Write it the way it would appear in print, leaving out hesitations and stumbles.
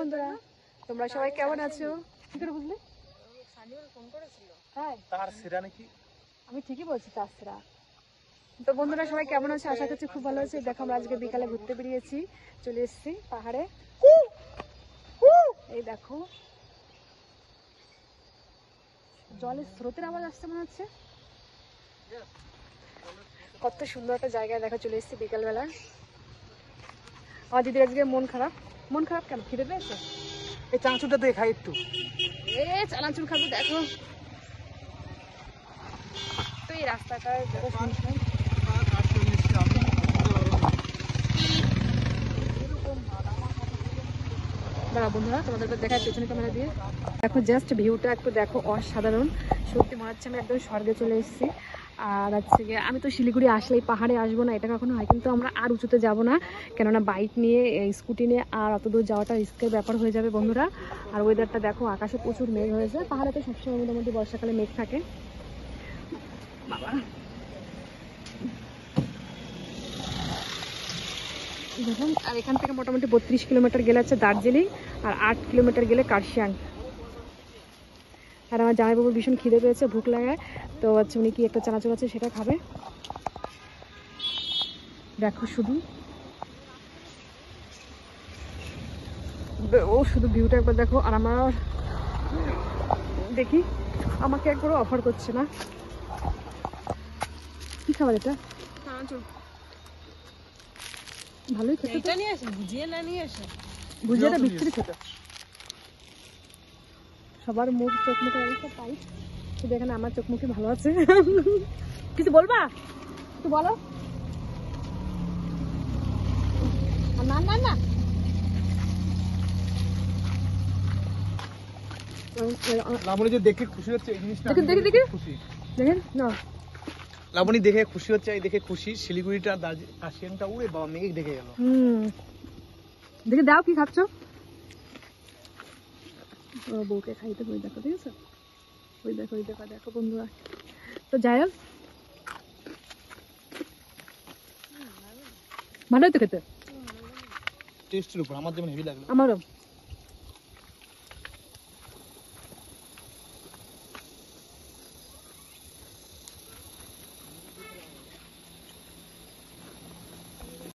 বন্ধুরা, তোমরা সবাই কেমন আছো? কি করে বুঝলে? আমি ঠিকই বলছি তাছাড়া। তো বন্ধুরা সবাই কেমন আছে? আশা করছি খুব ভালো আছে। দেখো আমরা আজকে বিকালে ঘুরতে বেরিয়েছি, চলে এসেছি পাহাড়ে। এই দেখো জলের স্রোতের আওয়াজ আসছে মনে হচ্ছে। কত সুন্দর একটা জায়গায় দেখো চলে এসেছি বিকালবেলা। আমার দিদির আজকে মন খারাপ। মন খারাপ কেন? খিদে পেয়েছে? এই চানাচুরটা দিয়ে খাই একটু। চানাচুর খাবো দেখো। তো এই রাস্তাটা শুনছিলাম দাঁড়া বন্ধুরা, তোমাদেরকে দেখায় পেছনে ক্যামেরা দিয়ে। দেখো জাস্ট ভিউটা একটু দেখো, অসাধারণ। সত্যি মনে হচ্ছে আমি একদম স্বর্গে চলে এসেছি। আর হচ্ছে গিয়ে আমি তো শিলিগুড়ি আসলেই পাহাড়ে আসবো না, এটা কখনো হয়, কিন্তু আমরা আর উঁচুতে যাব না, কেননা বাইক নিয়ে স্কুটি নিয়ে আর অত দূর যাওয়াটা রিস্কের ব্যাপার হয়ে যাবে বন্ধুরা। আর ওয়েদারটা দেখো, আকাশে প্রচুর মেঘ হয়েছে। পাহাড়ে তো সবসময় মোটামুটি বর্ষাকালে মেঘ থাকে। বাবা দেখুন, আর এখান থেকে মোটামুটি 32 কিলোমিটার গেলে হচ্ছে দার্জিলিং, আর 8 কিলোমিটার গেলে কার্শিয়াং। আর আমার জামাইবাবুর ভীষণ খিদে পেয়েছে, ভুক লাগায়, তো হচ্ছে উনি কি একটা চানাচুর আছে সেটা খাবে। দেখো শুধু শুধু ভিউটা একবার দেখো। আর আমার দেখি আমাকে একবারও অফার করছে না। কি খাবার এটা? ভালোই খেতে। ভুজিয়াটা বিক্রি খেতে। সবার মুখ চোখ মুখের অবস্থা পাই, শুধু এখানে আমার চোখ মুখে ভালো আছে। কিছু বলবা? একটু বলো। না না না, লাবণী যে দেখে খুশি হচ্ছে এই জিনিসটা, দেখি খুশি দেখেন না। লাবণী দেখে খুশি হচ্ছে, এই দেখে খুশি। শিলিগুড়িটা কাশিয়াংটা উড়ে বাবা মেঘ দেখে গেল। দেখে দাও কি খাচ্ছ। বউকে খাইতে বই দেখো, ঠিক আছে? ওই দেখো দেখো বন্ধুরা। তো যাই হোক, ভালোই তো খেতে। টেস্টের উপর আমার যেমন হেভি লাগলো। আমারও।